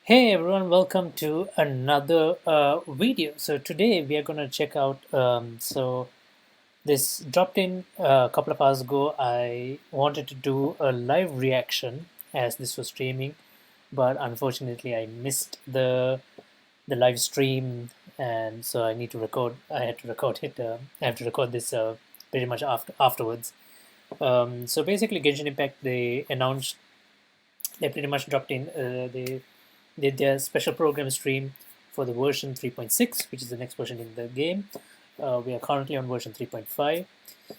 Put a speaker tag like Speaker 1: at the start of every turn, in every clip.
Speaker 1: Hey everyone, welcome to another video. So today we are going to check out. This dropped in a couple of hours ago. I wanted to do a live reaction as this was streaming, but unfortunately I missed the live stream, and so I need to record. I had to record it. I have to record this pretty much afterwards. So basically, Genshin Impact they pretty much dropped in. They did their special program stream for the version 3.6, which is the next version in the game. We are currently on version 3.5.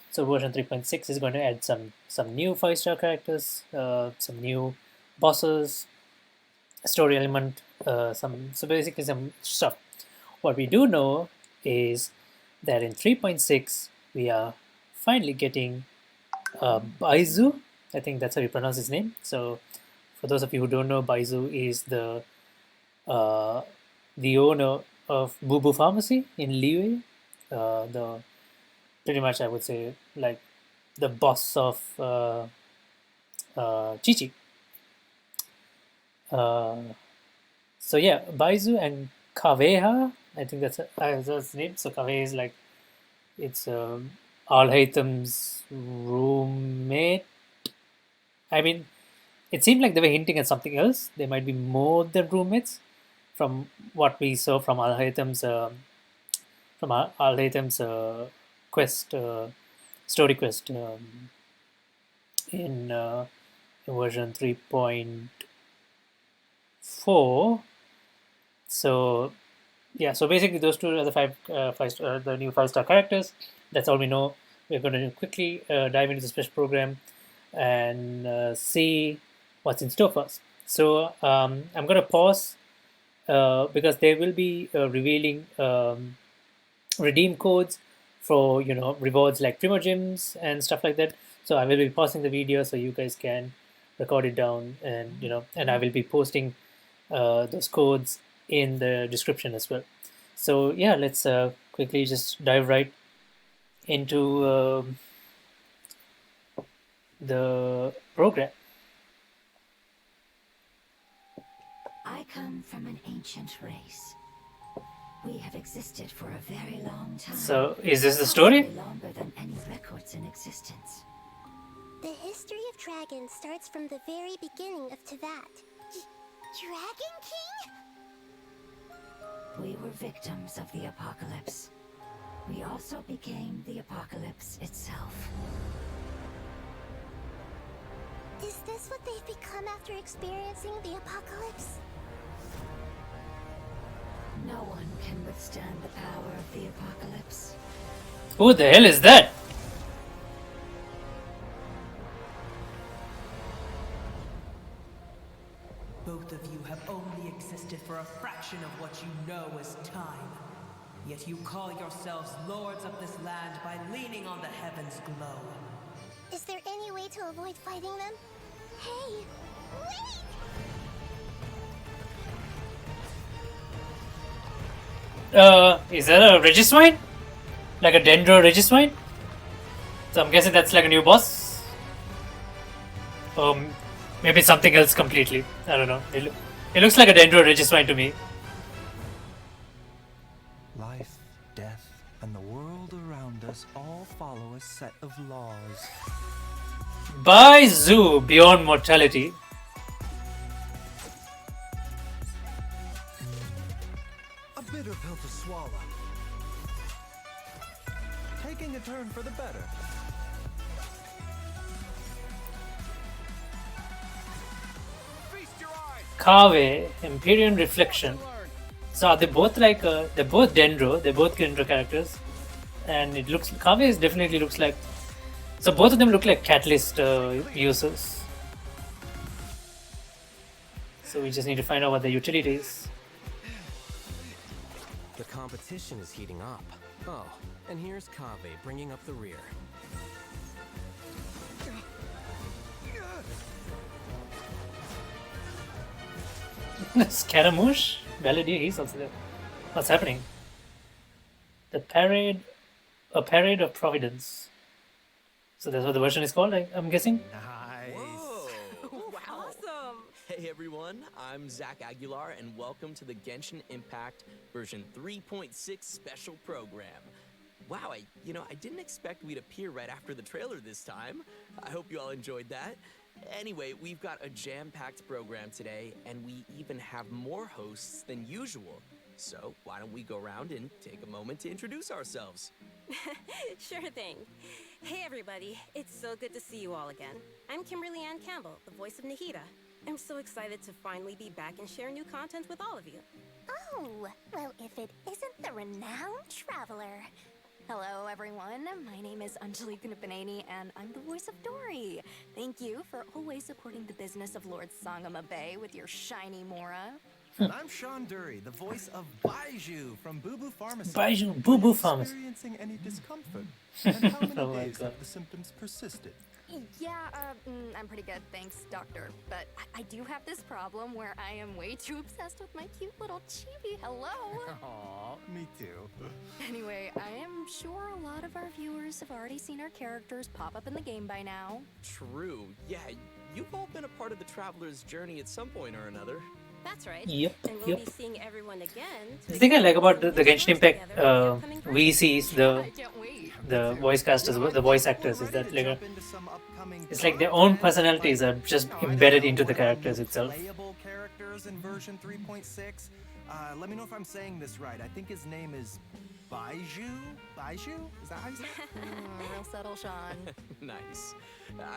Speaker 1: So version 3.6 is going to add some new 5-star characters, some new bosses, story element, so basically some stuff. What we do know is that in 3.6 we are finally getting Baizu. I think that's how you pronounce his name. So for those of you who don't know, Baizu is uh, the owner of Boo Boo Pharmacy in Liyue. The Pretty much I would say like the boss of Chi Chi. Uh, so yeah, Baizu and Kaveha. I think that's his name. So Kaveha is like it's Al Haytham's roommate. I mean, it seemed like they were hinting at something else. They might be more than roommates, from what we saw from Al Haytham's quest story quest in version 3.4. So yeah, so basically those two are the the new 5-star characters. That's all we know. We're going to quickly dive into the special program and see what's in store for us. So I'm going to pause because they will be revealing redeem codes for rewards like primogems and stuff like that. So I will be pausing the video so you guys can record it down, and and I will be posting those codes in the description as well. So yeah, let's quickly just dive right into the program.
Speaker 2: I come from an ancient race. We have existed for a very long time.
Speaker 1: So is this the story?
Speaker 2: Probably longer than any records in existence.
Speaker 3: The history of dragons starts from the very beginning of Tevat. Dragon King?
Speaker 2: We were victims of the apocalypse. We also became the apocalypse itself.
Speaker 3: Is this what they've become after experiencing the apocalypse?
Speaker 2: No one can withstand the power of the apocalypse.
Speaker 1: Who the hell is that?
Speaker 4: Both of you have only existed for a fraction of what you know as time. Yet you call yourselves lords of this land by leaning on the heavens' glow.
Speaker 3: Is there any way to avoid fighting them? Hey, wait!
Speaker 1: Is that a Regiswine? Like a Dendro Regiswine? So I'm guessing that's like a new boss. Maybe something else completely. I don't know. It looks like a Dendro Regiswine to me.
Speaker 5: Life, death, and the world around us all follow a set of laws.
Speaker 1: By Zoo, Beyond Mortality.
Speaker 5: A bitter pill to swallow. Taking a turn for the better.
Speaker 1: Kave, Empyrean Reflection. So are they both like they're both Dendro characters, and it looks Kave is definitely looks like. So both of them look like catalyst users. So we just need to find out what the utility is.
Speaker 6: The competition is heating up. Oh, and here's Kave bringing up the rear.
Speaker 1: Scaramouche? Valadier, he's also there. What's happening? A parade of providence. So that's what the version is called, I'm guessing.
Speaker 5: Nice.
Speaker 7: Awesome!
Speaker 6: Hey everyone, I'm Zach Aguilar, and welcome to the Genshin Impact version 3.6 special program. Wow, I didn't expect we'd appear right after the trailer this time. I hope you all enjoyed that. Anyway, we've got a jam-packed program today, and we even have more hosts than usual. So why don't we go around and take a moment to introduce ourselves?
Speaker 7: Sure thing. Hey everybody, it's so good to see you all again. I'm Kimberly Ann Campbell, the voice of Nahida. I'm so excited to finally be back and share new content with all of you.
Speaker 3: Oh, well, if it isn't the renowned traveler.
Speaker 8: Hello, everyone. My name is Anjali Kunapaneni, and I'm the voice of Dory. Thank you for always supporting the business of Lord Sangama Bay with your shiny mora.
Speaker 5: And I'm Sean Dury, the voice of Baiju from Boo Boo Pharmacy.
Speaker 1: Baiju, Boo Boo Pharmacy.
Speaker 5: Experiencing any discomfort? And how many
Speaker 1: Oh my
Speaker 5: days
Speaker 1: God.
Speaker 5: have the symptoms persisted?
Speaker 8: Yeah, I'm pretty good, thanks, doctor. But I do have this problem where I am way too obsessed with my cute little chibi. Hello.
Speaker 5: Aw, me too.
Speaker 8: Anyway, I am sure a lot of our viewers have already seen our characters pop up in the game by now.
Speaker 6: True, yeah, you've all been a part of the traveler's journey at some point or another.
Speaker 7: That's right.
Speaker 1: Yep,
Speaker 7: And we'll
Speaker 1: yep.
Speaker 7: be seeing everyone again.
Speaker 1: The thing I like about the Genshin Impact
Speaker 7: together in the upcoming version.
Speaker 1: VCs,
Speaker 8: I can't wait.
Speaker 1: the voice casters, the voice actors, is that like
Speaker 5: Jump into some upcoming
Speaker 1: it's like their own
Speaker 5: content,
Speaker 1: personalities are
Speaker 5: like,
Speaker 1: just
Speaker 5: I don't
Speaker 1: embedded
Speaker 5: know,
Speaker 1: into the
Speaker 5: one of
Speaker 1: characters
Speaker 5: new
Speaker 1: itself.
Speaker 5: Playable characters in version 3.6. Let me know if I'm saying this right. I think his name is Baiju? Baiju? Is that how you say it?
Speaker 8: Real subtle, Sean.
Speaker 6: Nice.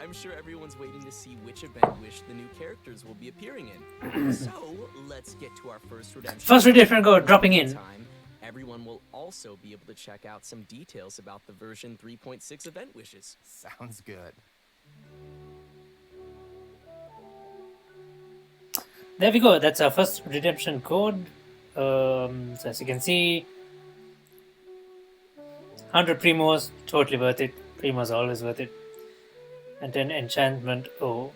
Speaker 6: I'm sure everyone's waiting to see which event wish the new characters will be appearing in. So, let's get to our first redemption.
Speaker 1: First redemption code dropping in.
Speaker 6: Time, everyone will also be able to check out some details about the version 3.6 event wishes.
Speaker 5: Sounds good.
Speaker 1: There we go. That's our first redemption code. So as you can see, 100 primos, totally worth it. Primos always worth it. And then enchantment. Oh.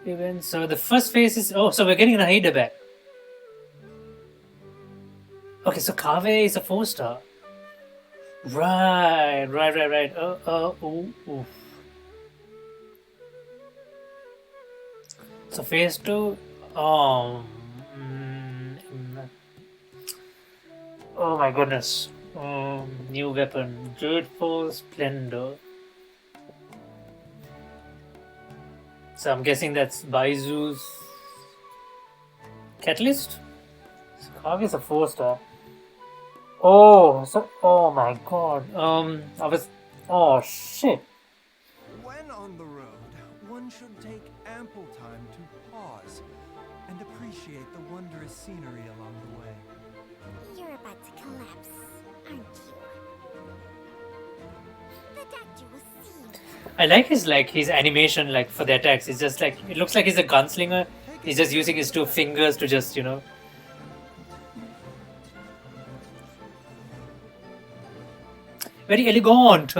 Speaker 1: Event. So the first phase is so we're getting Nahida back. Okay, so Kave is a 4-star. Right. Ooh. So phase 2. Oh my goodness. New weapon. Dreadful Splendor. So I'm guessing that's Baizu's Catalyst? So Kage is a 4-star. Oh my god. Oh shit.
Speaker 5: When on the road, one should take ample time to pause and appreciate the wondrous scenery along the way.
Speaker 3: You're about to collapse, aren't you? The doctor will see.
Speaker 1: I like his animation like for the attacks. It's just like it looks like he's a gunslinger. He's just using his 2 fingers to just, very elegant.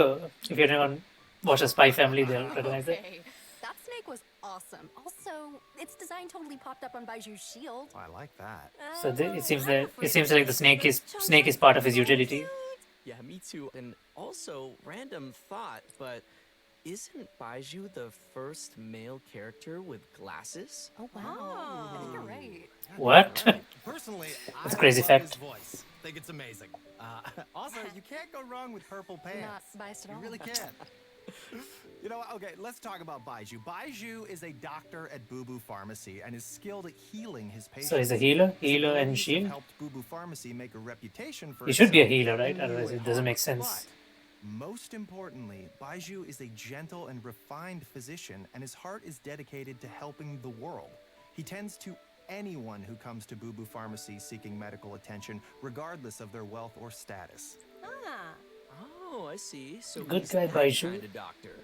Speaker 1: If you don't watch a Spy Family, they'll recognize it.
Speaker 8: Okay. That snake was awesome. Also, its design totally popped up on Baiju's shield.
Speaker 5: I like that.
Speaker 1: So it seems like the snake is part of his utility.
Speaker 6: Yeah, me too. And also, random thought, but isn't Baiju the first male character with glasses?
Speaker 8: Oh, wow. I think you're right.
Speaker 1: What?
Speaker 5: Personally,
Speaker 1: That's
Speaker 5: I
Speaker 1: a crazy
Speaker 5: love
Speaker 1: fact.
Speaker 5: his voice. Think it's amazing. Also, you can't go wrong with purple pants.
Speaker 8: Not biased at all.
Speaker 5: You really can't. You know what? Okay, let's talk about Baiju. Baiju is a doctor at Boo Boo Pharmacy and is skilled at healing his patients.
Speaker 1: So he's a healer and
Speaker 5: Abilities have
Speaker 1: shield.
Speaker 5: helped Boo Boo Pharmacy make a reputation for
Speaker 1: He should be a
Speaker 5: itself
Speaker 1: healer, right?
Speaker 5: in
Speaker 1: Otherwise
Speaker 5: Liyue
Speaker 1: it doesn't make
Speaker 5: Harbor.
Speaker 1: sense.
Speaker 5: But most importantly, Baiju is a gentle and refined physician, and his heart is dedicated to helping the world. He tends to anyone who comes to Boo Boo Pharmacy seeking medical attention, regardless of their wealth or status.
Speaker 7: Ah,
Speaker 6: Oh, I see. So
Speaker 1: Good
Speaker 6: he's
Speaker 1: guy,
Speaker 6: that
Speaker 1: Baiju.
Speaker 6: kind of doctor.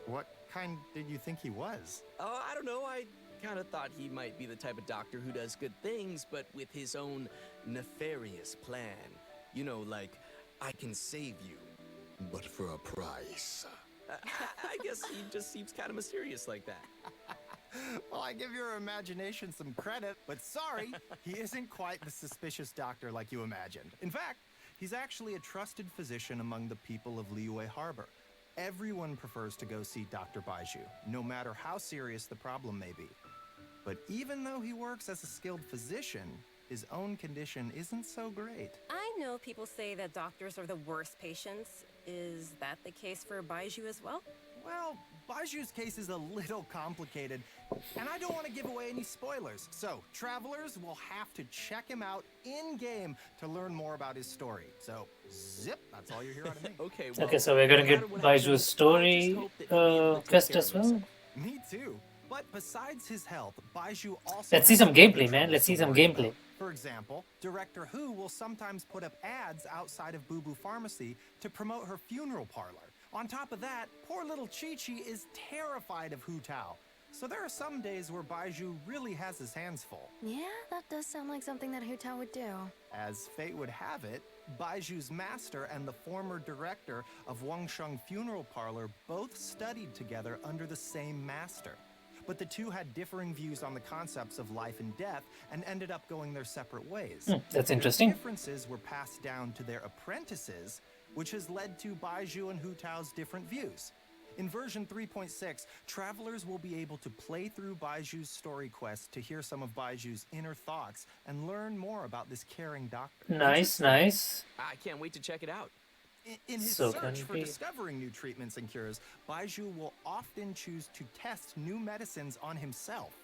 Speaker 5: What kind did you think he was?
Speaker 6: Oh, I don't know. I kind of thought he might be the type of doctor who does good things, but with his own nefarious plan. You know, like, I can save you.
Speaker 9: But for a price.
Speaker 6: I guess he just seems kind of mysterious like that.
Speaker 5: Well, I give your imagination some credit, but sorry, he isn't quite the suspicious doctor like you imagined. In fact, he's actually a trusted physician among the people of Liyue Harbor. Everyone prefers to go see Dr. Baiju, no matter how serious the problem may be. But even though he works as a skilled physician, his own condition isn't so great.
Speaker 7: I know people say that doctors are the worst patients. Is that the case for Baiju as well?
Speaker 5: Well, Baiju's case is a little complicated, and I don't want to give away any spoilers. So, travelers will have to check him out in-game to learn more about his story. So, zip, that's all you're hearing out of me.
Speaker 6: Okay, well,
Speaker 1: Okay, so we're gonna
Speaker 6: no
Speaker 1: get
Speaker 6: matter what happens,
Speaker 1: Baiju's
Speaker 6: I
Speaker 1: story
Speaker 6: just hope that he'll be able to take
Speaker 1: quest
Speaker 6: care
Speaker 1: as
Speaker 6: of
Speaker 1: well.
Speaker 6: himself.
Speaker 5: Me too. But besides his health, Baiju also
Speaker 1: Let's see
Speaker 5: has
Speaker 1: some
Speaker 5: other
Speaker 1: gameplay, man.
Speaker 5: troubles
Speaker 1: Let's see
Speaker 5: to
Speaker 1: some
Speaker 5: worry
Speaker 1: gameplay.
Speaker 5: about. For example, Director Hu will sometimes put up ads outside of Boo Boo Pharmacy to promote her funeral parlor. On top of that, poor little Chi-Chi is terrified of Hu Tao. So there are some days where Baiju really has his hands full.
Speaker 8: Yeah, that does sound like something that Hu Tao would do.
Speaker 5: As fate would have it, Baiju's master and the former director of Wangsheng Funeral Parlor both studied together under the same master. But the two had differing views on the concepts of life and death and ended up going their separate ways.
Speaker 1: That's
Speaker 5: Their
Speaker 1: interesting.
Speaker 5: differences were passed down to their apprentices, which has led to Baiju and Hu Tao's different views. In version 3.6, travelers will be able to play through Baiju's story quest to hear some of Baiju's inner thoughts and learn more about this caring doctor.
Speaker 1: Nice, nice.
Speaker 6: I can't wait to check it out.
Speaker 5: In his
Speaker 1: So
Speaker 5: search for
Speaker 1: can be.
Speaker 5: discovering new treatments and cures, Baiju will often choose to test new medicines on himself.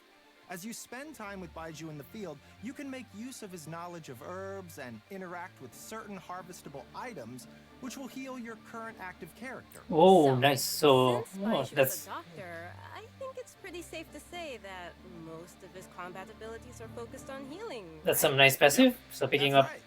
Speaker 5: As you spend time with Baiju in the field, you can make use of his knowledge of herbs and interact with certain harvestable items, which will heal your current active character.
Speaker 1: Oh,
Speaker 7: So,
Speaker 1: nice. So,
Speaker 7: Since
Speaker 1: oh,
Speaker 7: Baiju is
Speaker 1: that's
Speaker 7: a doctor, I think it's pretty safe to say that most of his combat abilities are focused on healing.
Speaker 1: that's some nice passive. So picking
Speaker 5: That's
Speaker 1: up
Speaker 5: right.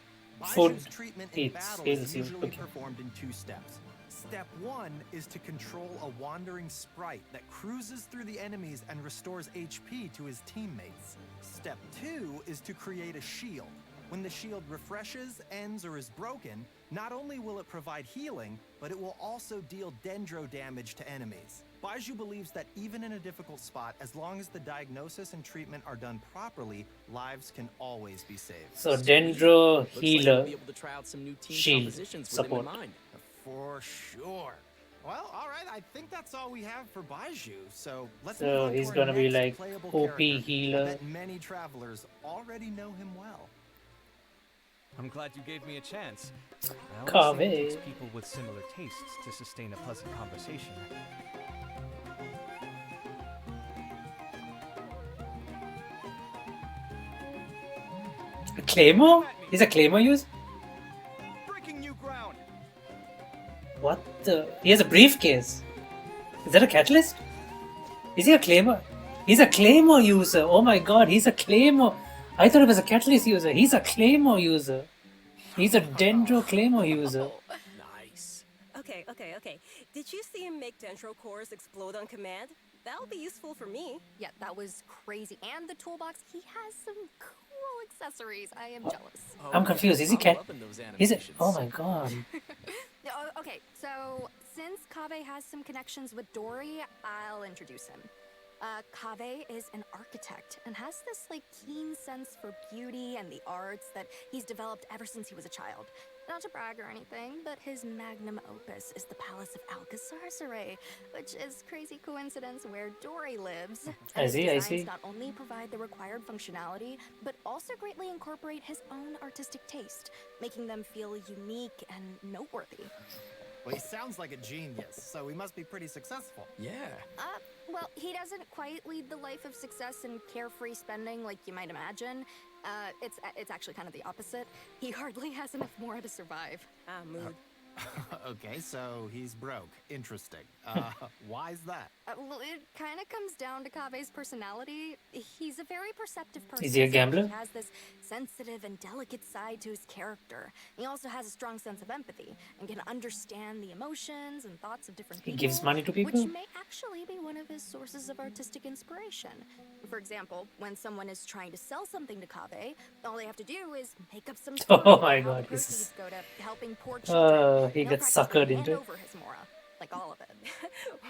Speaker 1: food
Speaker 5: Baiju's treatment in
Speaker 1: heals,
Speaker 5: battle
Speaker 1: heals
Speaker 5: is
Speaker 1: you.
Speaker 5: usually
Speaker 1: Okay.
Speaker 5: performed in 2 steps. Step 1 is to control a wandering sprite that cruises through the enemies and restores HP to his teammates. Step 2 is to create a shield. When the shield refreshes, ends, or is broken, not only will it provide healing, but it will also deal dendro damage to enemies. Baiju believes that even in a difficult spot, as long as the diagnosis and treatment are done properly, lives can always be saved.
Speaker 1: So Dendro
Speaker 6: Looks like
Speaker 1: healer
Speaker 6: we'll be able to try out some new team
Speaker 1: shield
Speaker 6: compositions with him in
Speaker 1: support.
Speaker 6: mind.
Speaker 5: For sure. Well, all right. I think that's all we have for Baiju. So let's
Speaker 1: So
Speaker 5: move on to
Speaker 1: he's
Speaker 5: our
Speaker 1: gonna be
Speaker 5: next
Speaker 1: like
Speaker 5: playable
Speaker 1: OP
Speaker 5: character.
Speaker 1: healer.
Speaker 5: I bet many travelers already know him well.
Speaker 10: I'm glad you gave me a chance. I always
Speaker 1: Kave.
Speaker 10: think it takes people with similar tastes to sustain a pleasant conversation.
Speaker 1: A Claymore? He's a Claymore user?
Speaker 10: Breaking new ground.
Speaker 1: What the? He has a briefcase. Is that a catalyst? Is he a Claymore? He's a Claymore user. Oh my god, he's a Claymore. I thought he was a catalyst user. He's a Claymore user. He's a Dendro Claymore user.
Speaker 6: Nice.
Speaker 7: Okay. Did you see him make dendro cores explode on command? That'll be useful for me.
Speaker 8: Yeah, that was crazy. And the toolbox, he has some cool accessories. I am jealous.
Speaker 1: I'm confused. Is he
Speaker 6: I'm
Speaker 1: cat?
Speaker 6: loving those
Speaker 1: Is it?
Speaker 6: animations.
Speaker 1: Oh my god.
Speaker 8: Okay, so since Kave has some connections with Dory, I'll introduce him. Kave is an architect and has this keen sense for beauty and the arts that he's developed ever since he was a child. Not to brag or anything, but his magnum opus is the Palace of Alcazarceray, which is crazy coincidence where Dory lives.
Speaker 1: I
Speaker 8: And his
Speaker 1: see, I
Speaker 8: designs
Speaker 1: see.
Speaker 8: not only provide the required functionality, but also greatly incorporate his own artistic taste, making them feel unique and noteworthy.
Speaker 5: Well, he sounds like a genius, so he must be pretty successful.
Speaker 6: Yeah.
Speaker 8: Well, he doesn't quite lead the life of success and carefree spending like you might imagine. It's actually kind of the opposite. He hardly has enough mora to survive.
Speaker 7: Mood.
Speaker 5: Okay, so he's broke. Interesting. Why's that?
Speaker 8: Well, it kind of comes down to Kave's personality. He's a very perceptive person.
Speaker 1: Is he a
Speaker 8: so
Speaker 1: gambler?
Speaker 8: He has this sensitive and delicate side to his character. He also has a strong sense of empathy and can understand the emotions and thoughts of different
Speaker 1: He
Speaker 8: people.
Speaker 1: gives money to people?
Speaker 8: Which may actually be one of his sources of artistic inspiration. For example, when someone is trying to sell something to Kave, all they have to do is make up some story
Speaker 1: Oh
Speaker 8: about
Speaker 1: my
Speaker 8: how
Speaker 1: God,
Speaker 8: the
Speaker 1: this
Speaker 8: proceeds
Speaker 1: is-
Speaker 8: go to helping poor children.
Speaker 1: he
Speaker 8: They'll
Speaker 1: gets
Speaker 8: practically
Speaker 1: suckered
Speaker 8: hand
Speaker 1: into it.
Speaker 8: over his mora, like all of it.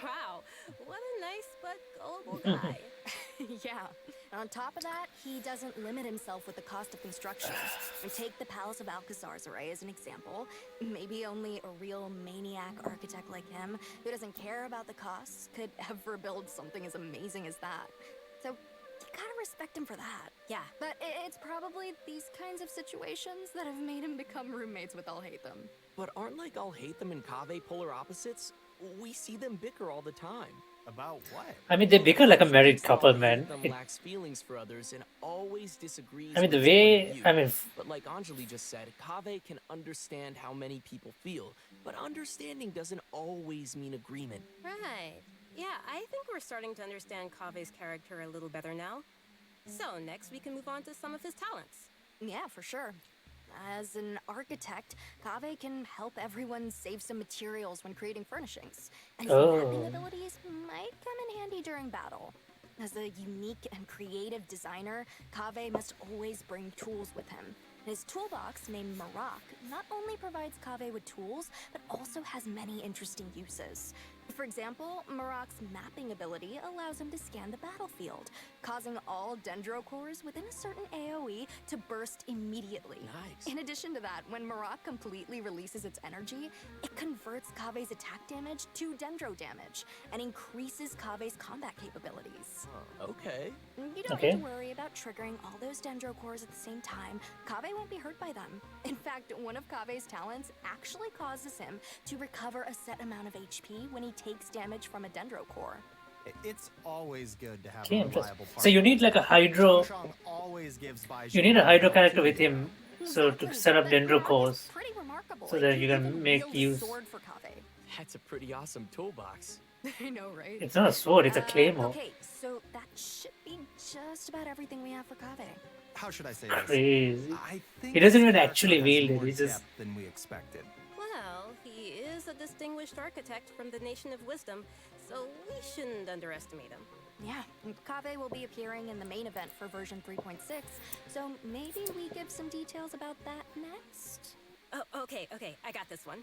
Speaker 7: Wow, what a nice but gullible guy.
Speaker 8: Yeah. On top of that, he doesn't limit himself with the cost of construction. And take the Palace of Alcazar's as an example. Maybe only a real maniac architect like him, who doesn't care about the costs, could ever build something as amazing as that. So you gotta respect him for that.
Speaker 7: Yeah.
Speaker 8: But it's probably these kinds of situations that have made him become roommates with I'll Hate Them.
Speaker 6: But aren't like I'll Hate Them and Kaveh polar opposites? We see them bicker all the time.
Speaker 5: About what?
Speaker 1: I mean, they bicker like a married couple, man.
Speaker 6: Them lacks feelings for others and always disagrees.
Speaker 1: I mean, the
Speaker 6: with his point
Speaker 1: way,
Speaker 6: of view.
Speaker 1: I mean,
Speaker 6: But like Anjali just said, Kaveh can understand how many people feel, but understanding doesn't always mean agreement.
Speaker 7: Right. Yeah, I think we're starting to understand Kaveh's character a little better now. So next we can move on to some of his talents.
Speaker 8: Yeah, for sure. As an architect, Kaveh can help everyone save some materials when creating furnishings. And his mapping abilities might come in handy during battle. As a unique and creative designer, Kaveh must always bring tools with him. His toolbox, named Marak, not only provides Kaveh with tools, but also has many interesting uses. For example, Marak's mapping ability allows him to scan the battlefield, causing all dendro cores within a certain AoE to burst immediately.
Speaker 6: Nice.
Speaker 8: In addition to that, when Marak completely releases its energy, it converts Kaveh's attack damage to dendro damage and increases Kaveh's combat capabilities.
Speaker 6: Okay.
Speaker 8: You don't need to worry about triggering all those dendro cores at the same time. Kaveh won't be hurt by them. In fact, one of Kaveh's talents actually causes him to recover a set amount of HP when he takes damage from a dendro core.
Speaker 5: It's always good to have
Speaker 1: okay,
Speaker 5: a reliable partner.
Speaker 1: so you need like a hydro.
Speaker 5: Chong always gives Baizhu
Speaker 1: You need a hydro character with him, so to set up dendro cores,
Speaker 8: Pretty remarkable.
Speaker 1: so that you can make use.
Speaker 8: Sword for Kaveh.
Speaker 6: That's a pretty awesome toolbox.
Speaker 8: I know, right?
Speaker 1: It's not a sword; it's a claymore.
Speaker 8: Okay, so that should be just about everything we have for Kaveh.
Speaker 5: How should I say this?
Speaker 1: Crazy.
Speaker 5: I think
Speaker 1: He doesn't
Speaker 5: this
Speaker 1: even
Speaker 5: character
Speaker 1: actually
Speaker 5: has
Speaker 1: wield it.
Speaker 5: more
Speaker 1: He's just
Speaker 5: depth than we expected.
Speaker 7: Well, he is a distinguished architect from the Nation of Wisdom, so we shouldn't underestimate him.
Speaker 8: Yeah, Kaveh will be appearing in the main event for version 3.6, so maybe we give some details about that next?
Speaker 7: Oh, okay, I got this one.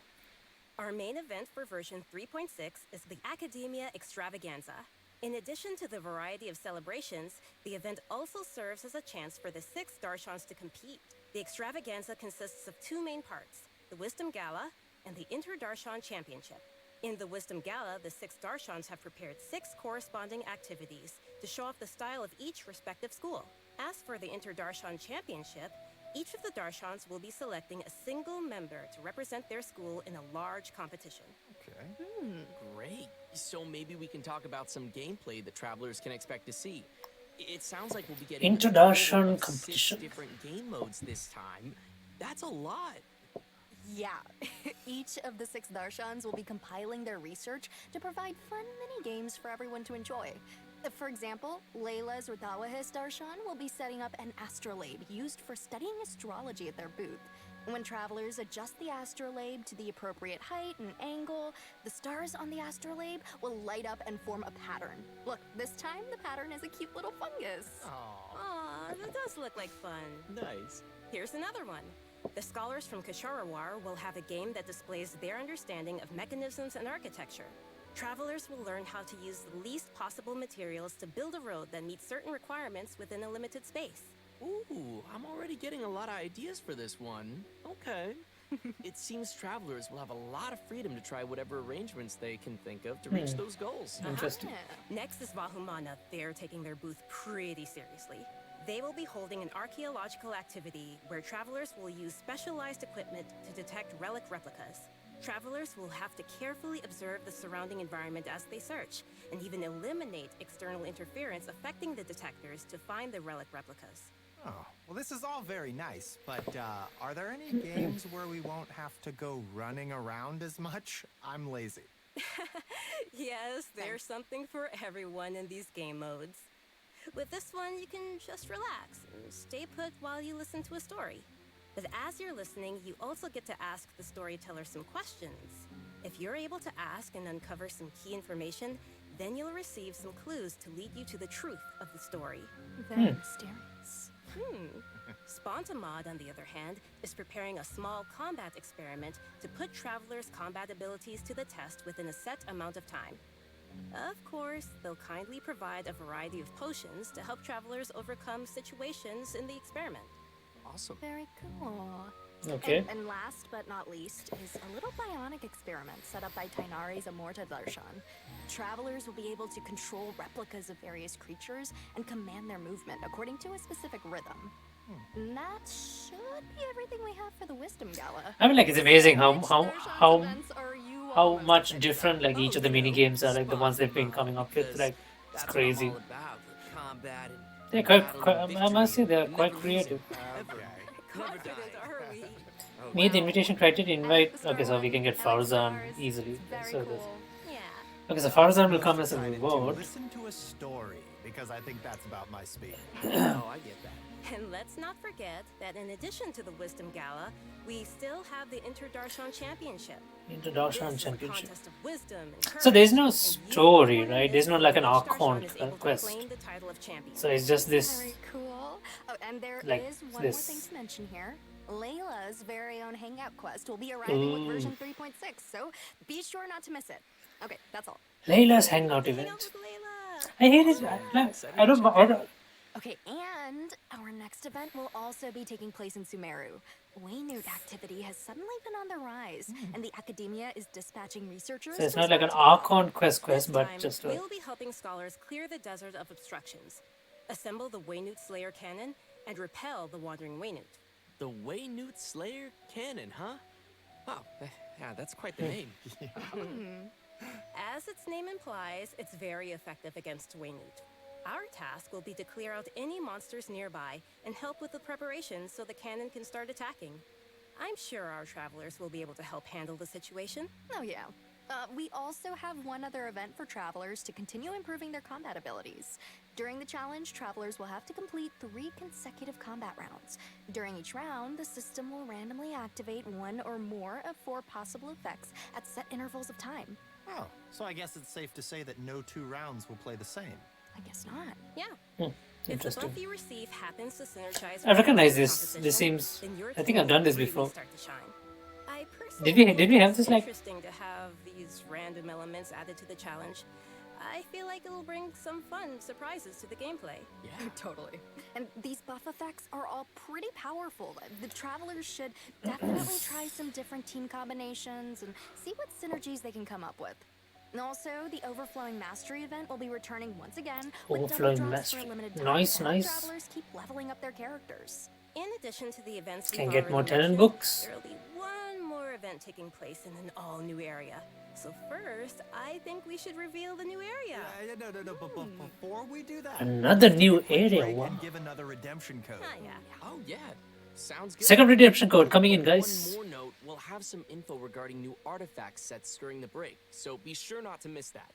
Speaker 7: Our main event for version 3.6 is the Academia Extravaganza. In addition to the variety of celebrations, the event also serves as a chance for the 6 Darshans to compete. The extravaganza consists of 2 main parts, the Wisdom Gala and the Inter-Darshan Championship. In the Wisdom Gala, the 6 Darshans have prepared 6 corresponding activities to show off the style of each respective school. As for the Inter-Darshan Championship, each of the Darshans will be selecting a single member to represent their school in a large competition.
Speaker 5: Okay.
Speaker 6: Great. So maybe we can talk about some gameplay that travelers can expect to see. It sounds like we'll be getting
Speaker 1: Inter-Darshan
Speaker 6: a total of
Speaker 1: competition.
Speaker 6: 6 different game modes this time. That's a lot.
Speaker 8: Yeah, each of the 6 Darshans will be compiling their research to provide fun mini-games for everyone to enjoy. For example, Layla's Rudawahis Darshan will be setting up an astrolabe used for studying astrology at their booth. When travelers adjust the astrolabe to the appropriate height and angle, the stars on the astrolabe will light up and form a pattern. Look, this time the pattern is a cute little fungus.
Speaker 7: Aw, that does look like fun.
Speaker 6: Nice.
Speaker 7: Here's another one. The scholars from Kasharawar will have a game that displays their understanding of mechanisms and architecture. Travelers will learn how to use the least possible materials to build a road that meets certain requirements within a limited space.
Speaker 6: Ooh, I'm already getting a lot of ideas for this one. Okay. It seems travelers will have a lot of freedom to try whatever arrangements they can think of to reach those goals.
Speaker 1: Interesting.
Speaker 7: Next is Vahumana. They're taking their booth pretty seriously. They will be holding an archaeological activity where travelers will use specialized equipment to detect relic replicas. Travelers will have to carefully observe the surrounding environment as they search, and even eliminate external interference affecting the detectors to find the relic replicas.
Speaker 5: Oh, well, this is all very nice, but are there any games where we won't have to go running around as much? I'm lazy.
Speaker 7: Yes, there's something for everyone in these game modes. With this one, you can just relax and stay put while you listen to a story. But as you're listening, you also get to ask the storyteller some questions. If you're able to ask and uncover some key information, then you'll receive some clues to lead you to the truth of the story.
Speaker 8: Very mysterious.
Speaker 7: Spontamod, on the other hand, is preparing a small combat experiment to put travelers' combat abilities to the test within a set amount of time. Of course, they'll kindly provide a variety of potions to help travelers overcome situations in the experiment.
Speaker 6: Awesome.
Speaker 8: Very cool.
Speaker 1: Okay.
Speaker 8: And last but not least is a little bionic experiment set up by Tainari's Amorta Darshan. Travelers will be able to control replicas of various creatures and command their movement according to a specific rhythm. And that should be everything we have for the Wisdom Gala.
Speaker 1: I mean, like, it's amazing
Speaker 8: Which Darshan's events are you
Speaker 1: how
Speaker 8: all most
Speaker 1: much
Speaker 8: excited
Speaker 1: different like each of the mini games are, like the ones they've been coming up with. Like, it's
Speaker 6: That's
Speaker 1: crazy.
Speaker 6: What I'm all about, the combat and
Speaker 1: They're quite I must say they're quite creative.
Speaker 7: Confident are we?
Speaker 1: Meet the invitation criteria, invite.
Speaker 8: Mr.
Speaker 1: Okay, so we can get
Speaker 8: One, I like
Speaker 1: Farzan
Speaker 8: stars.
Speaker 1: easily.
Speaker 8: Very
Speaker 1: So
Speaker 8: cool.
Speaker 7: Yeah.
Speaker 1: okay, so Farzan will come as a
Speaker 5: Decided to
Speaker 1: reward.
Speaker 5: listen to a story because I think that's about my speed.
Speaker 6: Oh, I get that.
Speaker 7: And let's not forget that in addition to the Wisdom Gala, we still have the Inter-Darshan Championship.
Speaker 1: Introduction
Speaker 7: This is a
Speaker 1: championship.
Speaker 7: contest of wisdom and
Speaker 1: So there's no
Speaker 7: courage, and you
Speaker 1: story,
Speaker 7: won
Speaker 1: right?
Speaker 7: this
Speaker 1: There's not like an
Speaker 7: which
Speaker 1: Archon
Speaker 7: Darshan is able to
Speaker 1: quest.
Speaker 7: claim the title of champion.
Speaker 1: So it's just this.
Speaker 8: Very cool. Oh, and there is
Speaker 1: Like
Speaker 8: one
Speaker 1: this.
Speaker 8: more thing to mention here. Layla's very own hangout quest will be arriving with
Speaker 1: Ooh.
Speaker 8: version 3.6, so be sure not to miss it. Okay, that's all.
Speaker 1: Layla's hangout
Speaker 7: Hang out
Speaker 1: event.
Speaker 7: with Layla.
Speaker 1: I hate it. I don't.
Speaker 8: Okay, and our next event will also be taking place in Sumeru. Waynute activity has suddenly been on the rise, and the academia is dispatching researchers.
Speaker 1: So it's
Speaker 8: to
Speaker 1: not like an
Speaker 8: respond to
Speaker 1: Archon quest,
Speaker 7: This
Speaker 1: but
Speaker 7: time,
Speaker 1: just a.
Speaker 7: we'll be helping scholars clear the desert of obstructions, assemble the Waynute Slayer cannon, and repel the wandering Waynute.
Speaker 6: The Waynute Slayer cannon, huh? Wow, yeah, that's quite the name.
Speaker 7: As its name implies, it's very effective against Waynute. Our task will be to clear out any monsters nearby and help with the preparations so the cannon can start attacking. I'm sure our travelers will be able to help handle the situation.
Speaker 8: Oh, yeah. We also have one other event for travelers to continue improving their combat abilities. During the challenge, travelers will have to complete 3 consecutive combat rounds. During each round, the system will randomly activate 1 or more of 4 possible effects at set intervals of time.
Speaker 5: Oh, so I guess it's safe to say that no 2 rounds will play the same.
Speaker 8: I guess not.
Speaker 7: Yeah. If the
Speaker 1: Interesting.
Speaker 7: buff you receive happens to synergize
Speaker 1: I recognize
Speaker 7: with
Speaker 1: this.
Speaker 7: composition,
Speaker 1: This seems.
Speaker 7: then your
Speaker 1: I think
Speaker 7: team
Speaker 1: I've done this
Speaker 7: will really
Speaker 1: before.
Speaker 7: start to shine. I
Speaker 1: Did we
Speaker 7: personally
Speaker 1: have
Speaker 7: think
Speaker 1: this,
Speaker 7: it's
Speaker 1: like-
Speaker 7: interesting to have these random elements added to the challenge. I feel like it'll bring some fun surprises to the gameplay.
Speaker 6: Yeah.
Speaker 8: Totally. And these buff effects are all pretty powerful. The travelers should definitely try some different team combinations and see what synergies they can come up with. And also, the Overflowing Mastery event will be returning once again with
Speaker 1: Overflowing
Speaker 8: double drops for
Speaker 1: Mastery.
Speaker 8: a limited time
Speaker 1: Nice,
Speaker 8: to help
Speaker 1: nice.
Speaker 8: travelers keep leveling up their characters.
Speaker 7: In addition to the events
Speaker 1: Can
Speaker 7: we've
Speaker 1: get more
Speaker 7: already
Speaker 1: talent
Speaker 7: mentioned,
Speaker 1: books.
Speaker 7: there'll be one more event taking place in an all-new area. So first, I think we should reveal the new area.
Speaker 5: No. But before we do that,
Speaker 1: Another
Speaker 5: let's
Speaker 1: new
Speaker 5: take a quick
Speaker 1: area,
Speaker 5: break
Speaker 1: wow.
Speaker 5: And give another redemption code.
Speaker 7: Ah, yeah.
Speaker 6: Oh, yeah. Sounds good.
Speaker 1: Second redemption code coming in, guys.
Speaker 6: One more note, we'll have some info regarding new artifact sets during the break, so be sure not to miss that.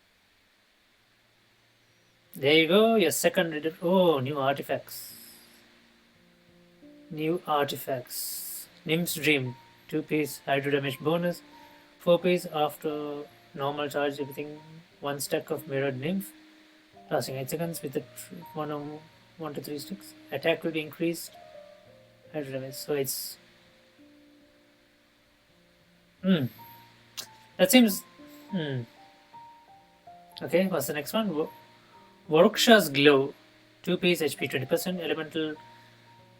Speaker 1: There you go. Your second redemption. Oh, new artifacts. New artifacts. Nymph's Dream. 2-piece hydro damage bonus. 4-piece after normal charge. Everything. 1 stack of mirrored nymph. Lasting 8 seconds with the 1 to 3 sticks. Attack will be increased. Hydro damage. So it's. That seems. Okay, what's the next one? Vorksha's Glow. 2-piece HP 20%. Elemental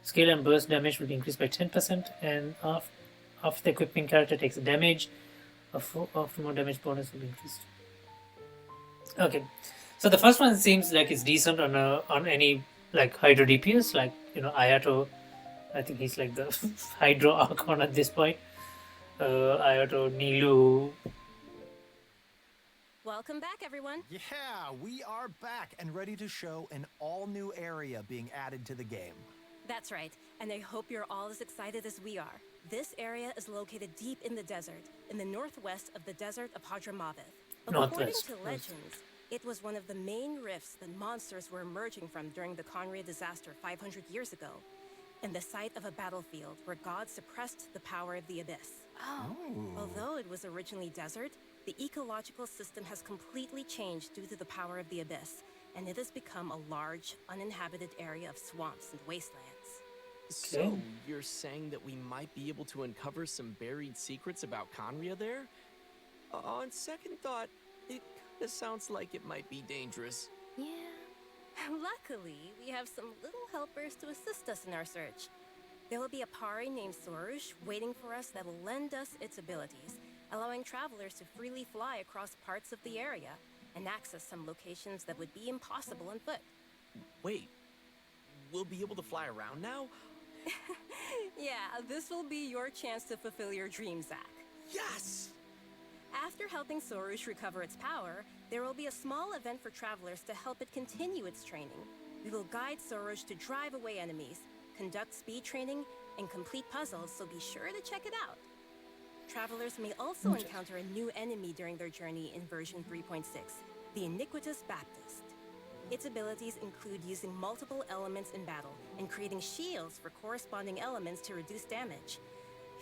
Speaker 1: skill and burst damage will be increased by 10%. And after the equipping character takes damage, after more damage bonus will be increased. Okay, so the first one seems like it's decent on any like Hydro DPS, like Ayato. I think he's like the Hydro Archon at this point. Ayato, Nilu.
Speaker 7: Welcome back, everyone.
Speaker 5: Yeah, we are back and ready to show an all-new area being added to the game.
Speaker 7: That's right, and I hope you're all as excited as we are. This area is located deep in the desert, in the northwest of the desert of Hadramaveth. According
Speaker 1: Northwest,
Speaker 7: to legends, it was one of the main rifts that monsters were emerging from during the Conria disaster 500 years ago, and the site of a battlefield where God suppressed the power of the abyss. Although it was originally desert, the ecological system has completely changed due to the power of the abyss, and it has become a large, uninhabited area of swamps and wastelands.
Speaker 6: So, you're saying that we might be able to uncover some buried secrets about Conria there? On second thought, it This sounds like it might be dangerous.
Speaker 7: Yeah. Luckily, we have some little helpers to assist us in our search. There will be a pari named Sorush waiting for us that will lend us its abilities, allowing travelers to freely fly across parts of the area and access some locations that would be impossible on foot.
Speaker 6: Wait, we'll be able to fly around now?
Speaker 7: Yeah, this will be your chance to fulfill your dream, Zach.
Speaker 6: Yes!
Speaker 7: After helping Sorush recover its power, there will be a small event for travelers to help it continue its training. We will guide Sorush to drive away enemies, conduct speed training, and complete puzzles, so be sure to check it out. Travelers may also encounter a new enemy during their journey in version 3.6, the Iniquitous Baptist. Its abilities include using multiple elements in battle and creating shields for corresponding elements to reduce damage.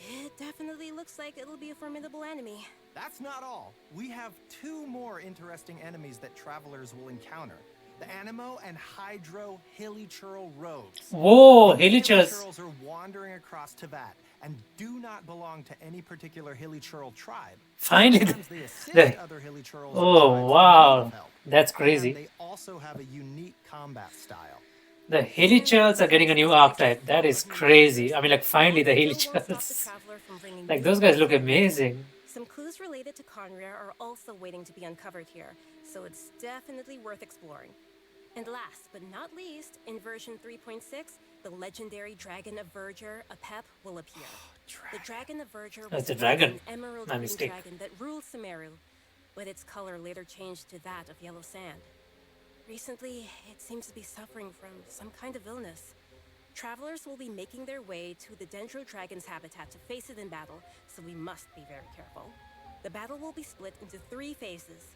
Speaker 7: It definitely looks like it'll be a formidable enemy.
Speaker 5: That's not all. We have 2 more interesting enemies that travelers will encounter. The Animo and Hydro Hilichurl rogues.
Speaker 1: Whoa,
Speaker 5: These
Speaker 1: Hilichurls.
Speaker 5: Hilichurls are wandering across Teyvat and do not belong to any particular Hilichurl tribe.
Speaker 1: Finally,
Speaker 5: Sometimes they assist
Speaker 1: the-
Speaker 5: other Hilichurls
Speaker 1: oh
Speaker 5: or tribes in
Speaker 1: wow,
Speaker 5: need of help.
Speaker 1: that's
Speaker 5: And
Speaker 1: crazy.
Speaker 5: they also have a unique combat style.
Speaker 1: The Hilichurls are getting a new archetype. That is crazy. I mean, like, finally the
Speaker 7: Still won't stop the
Speaker 1: Hilichurls.
Speaker 7: traveler from bringing
Speaker 1: Like,
Speaker 7: new
Speaker 1: those guys look
Speaker 7: questions.
Speaker 1: amazing.
Speaker 7: Some clues related to Conria are also waiting to be uncovered here, so it's definitely worth exploring. And last but not least, in version 3.6, the legendary Dragon of Verdure, Apep, will appear. The Dragon of Verdure
Speaker 1: Oh,
Speaker 7: was
Speaker 1: it's a
Speaker 7: once
Speaker 1: dragon.
Speaker 7: an emerald
Speaker 1: My
Speaker 7: green
Speaker 1: mistake.
Speaker 7: dragon that ruled Sumeru, but its color later changed to that of yellow sand. Recently, it seems to be suffering from some kind of illness. Travelers will be making their way to the Dendro Dragon's habitat to face it in battle, so we must be very careful. The battle will be split into 3 phases.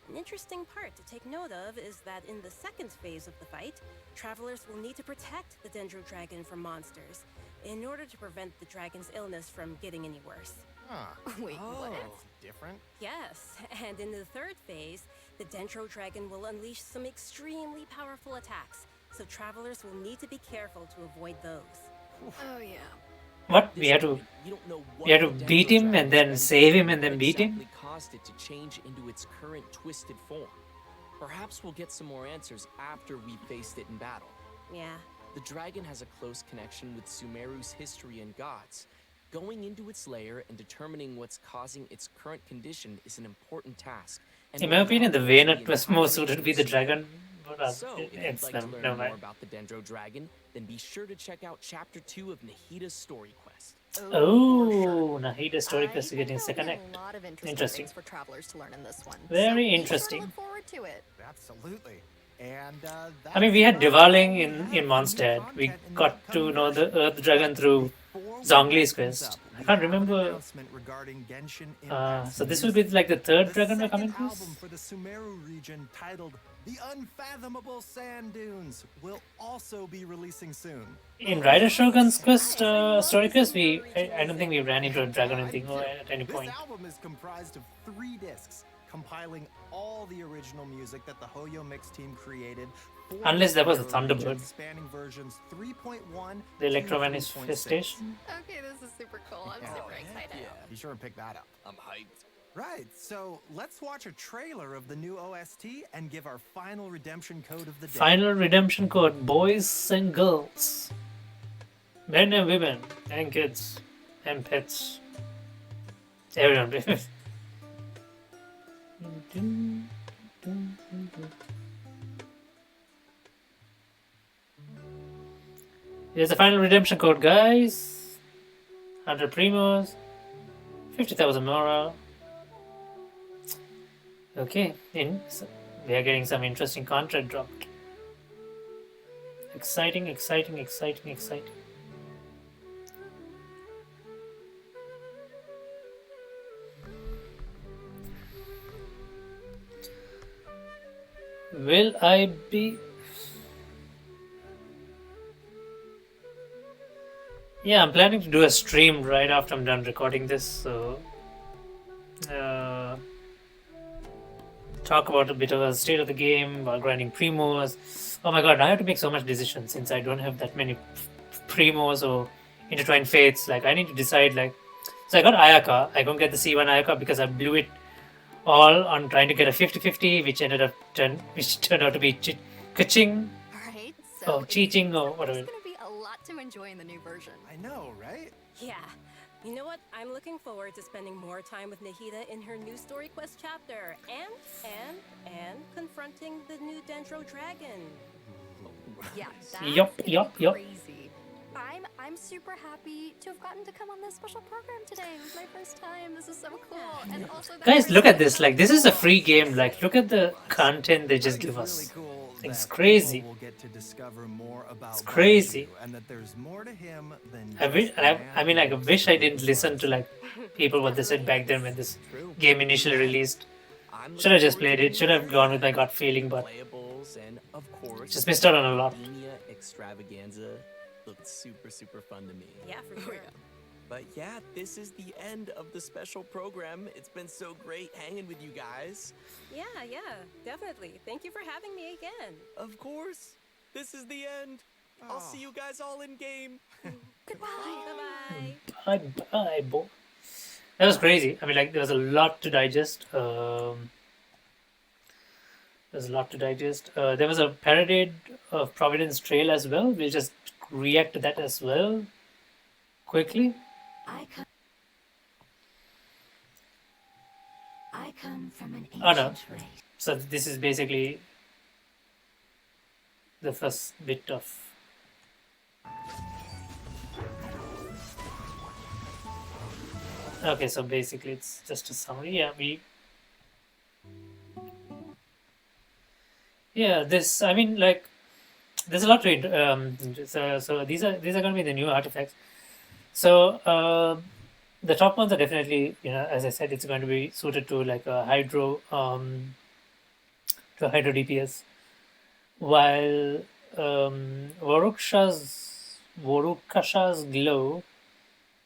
Speaker 7: An interesting part to take note of is that in the second phase of the fight, travelers will need to protect the Dendro Dragon from monsters in order to prevent the dragon's illness from getting any worse.
Speaker 5: Huh.
Speaker 8: Wait, what?
Speaker 5: That's different.
Speaker 7: Yes, and in the third phase, the Dendro Dragon will unleash some extremely powerful attacks, so travelers will need to be careful to avoid those.
Speaker 8: Oh yeah.
Speaker 1: What? We had to
Speaker 6: You don't know what
Speaker 1: we had to
Speaker 6: the
Speaker 1: beat
Speaker 6: Dendro
Speaker 1: him and
Speaker 6: Dragon's
Speaker 1: then
Speaker 6: been
Speaker 1: save
Speaker 6: through
Speaker 1: him and
Speaker 6: that
Speaker 1: then beat him?
Speaker 6: exactly caused it to change into its current twisted form. Perhaps we'll get some more answers after we faced it in battle.
Speaker 7: Yeah.
Speaker 6: The dragon has a close connection with Sumeru's history and gods. Going into its lair and determining what's causing its current condition is an important task. And
Speaker 1: In my opinion, the
Speaker 6: without
Speaker 1: Vaynut
Speaker 6: the
Speaker 1: was more
Speaker 6: entirety
Speaker 1: suited to
Speaker 6: of
Speaker 1: be the
Speaker 6: Sumeru.
Speaker 1: dragon. But
Speaker 6: So, if you'd
Speaker 1: it's
Speaker 6: like
Speaker 1: no,
Speaker 6: to learn
Speaker 1: never
Speaker 6: more
Speaker 1: mind.
Speaker 6: about the Dendro Dragon, then be sure to check out Chapter 2 of Nahida's Story Quest.
Speaker 1: Oh, Nahida's story quest is
Speaker 8: I
Speaker 1: getting
Speaker 8: think
Speaker 1: second
Speaker 8: there'll be
Speaker 1: act.
Speaker 8: a lot of interesting
Speaker 1: Interesting.
Speaker 8: things for travelers to learn in this one.
Speaker 1: Very
Speaker 8: so be sure to
Speaker 1: interesting.
Speaker 8: look forward to it.
Speaker 5: Absolutely. And
Speaker 1: I mean, we had Divaling in Mondstadt. We got to know the Earth Dragon through Zhongli's quest. I can't remember. So this will be like the third dragon we're coming
Speaker 5: album
Speaker 1: across?
Speaker 5: for the Sumeru region titled The Unfathomable Sand Dunes will also be releasing soon.
Speaker 1: In Rider Shogun's quest, story quest, I don't think we ran into a dragon or anything at any point.
Speaker 5: This album is comprised of 3 discs, compiling all the original music that the Hoyo Mix team created. For
Speaker 1: Unless that was the
Speaker 5: Sumeru region,
Speaker 1: Thunderbird.
Speaker 5: spanning versions 3.1
Speaker 1: The
Speaker 5: to
Speaker 1: electromagnetistation.
Speaker 5: 3.6.
Speaker 8: Okay, this is super cool. I'm super excited.
Speaker 5: Be sure and pick that up.
Speaker 6: I'm hyped.
Speaker 5: Right, so let's watch a trailer of the new OST and give our final redemption code of the day.
Speaker 1: Final redemption code, boys and girls. Men and women, and kids, and pets. Everyone. Here's the final redemption code, guys. 100 primos, 50,000 mora. Okay, so we are getting some interesting contract dropped. Exciting, exciting, exciting, exciting. Will I be... Yeah, I'm planning to do a stream right after I'm done recording this, so... talk about a bit of a state of the game while grinding primos. Oh my god, I have to make so much decisions since I don't have that many primos or intertwined fates. Like, I need to decide, like... So I got Ayaka. I couldn't get the C1 Ayaka because I blew it all on trying to get a 50-50, which turned out to be kaching
Speaker 8: Alright,
Speaker 1: or
Speaker 8: so
Speaker 1: cheating or
Speaker 8: there's
Speaker 1: whatever.
Speaker 8: gonna be a lot to enjoy in the new version.
Speaker 5: I know, right?
Speaker 7: Yeah. You know what? I'm looking forward to spending more time with Nahida in her new story quest chapter and confronting the new Dendro dragon.
Speaker 8: Yeah, that's
Speaker 1: Yup,
Speaker 8: gonna
Speaker 1: yup,
Speaker 8: be
Speaker 1: yup.
Speaker 8: crazy. I'm super happy to have gotten to come on this special program today. It was my first time. This is so cool. And also that
Speaker 1: Guys, look at this.
Speaker 8: Kristen-
Speaker 1: Like, this is a free game. Like, look at the content they
Speaker 5: I
Speaker 1: just
Speaker 5: think
Speaker 1: give
Speaker 5: it's really
Speaker 1: us.
Speaker 5: cool
Speaker 1: It's
Speaker 5: that
Speaker 1: crazy.
Speaker 5: people will get to discover more about
Speaker 1: It's crazy.
Speaker 5: Baiju and that there's more to him than
Speaker 1: I wish.
Speaker 5: just the
Speaker 1: I mean,
Speaker 5: man
Speaker 1: like, I
Speaker 5: who
Speaker 1: wish I
Speaker 5: works
Speaker 1: didn't
Speaker 5: for
Speaker 1: listen to like people what they said back then when this game initially released.
Speaker 6: I'm
Speaker 1: Should have
Speaker 6: looking
Speaker 1: just
Speaker 6: forward to
Speaker 1: played it.
Speaker 6: the
Speaker 1: Should
Speaker 6: new
Speaker 1: have gone with my
Speaker 6: version.
Speaker 1: gut feeling, but
Speaker 6: Playables and of course
Speaker 1: just missed out on a lot.
Speaker 6: Academia Extravaganza looked super fun to me.
Speaker 7: Yeah, for sure.
Speaker 6: But yeah, this is the end of the special program. It's been so great hanging with you guys.
Speaker 7: Yeah, definitely. Thank you for having me again.
Speaker 6: Of course, this is the end. I'll see you guys all in game.
Speaker 7: Bye-bye.
Speaker 1: Bye, boy. That was crazy. I mean, like, there was a lot to digest. There's a lot to digest. There was a parade of Providence Trail as well. We'll just react to that as well quickly.
Speaker 2: I come from an
Speaker 1: Oh no.
Speaker 2: ancient race.
Speaker 1: So this is basically the first bit of. Okay, so basically it's just a summary. Yeah, this. I mean, like, there's a lot to it. So these are going to be the new artifacts. So the top ones are definitely, as I said, it's going to be suited to like a hydro DPS, while Vorukasha's glow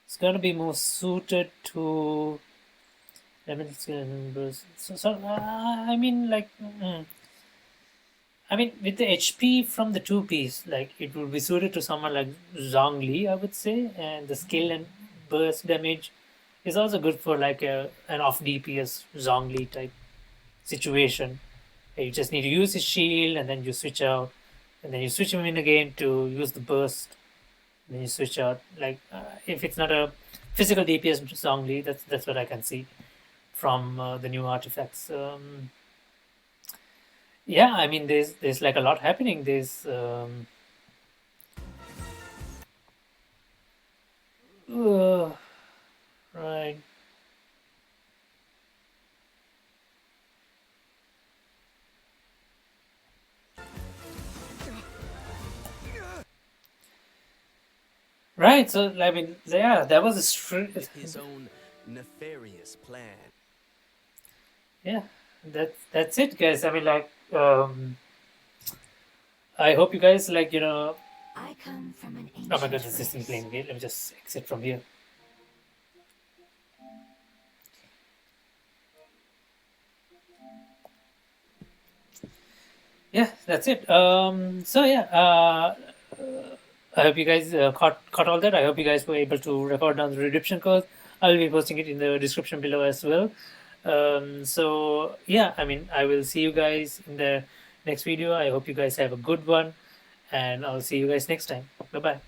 Speaker 1: is going to be more suited to. I mean, I mean, with the HP from the 2 piece, like, it would be suited to someone like Zhongli, I would say, and the skill and burst damage is also good for like an off DPS Zhongli type situation. You just need to use his shield, and then you switch out, and then you switch him in again to use the burst, and then you switch out. Like, if it's not a physical DPS Zhongli, that's what I can see from the new artifacts. Yeah, I mean, there's like a lot happening. There's right. Right, so I mean, yeah, that was
Speaker 6: His own nefarious plan.
Speaker 1: Yeah, that's it, guys. I mean, like, I hope you guys like,
Speaker 2: I come from an ancient
Speaker 1: oh my goodness, this
Speaker 2: race.
Speaker 1: thing playing. Let me just exit from here. Yeah, that's it. So yeah, I hope you guys caught all that. I hope you guys were able to record down the redemption code. I'll be posting it in the description below as well. So yeah, I mean, I will see you guys in the next video. I hope you guys have a good one, and I'll see you guys next time. Bye bye.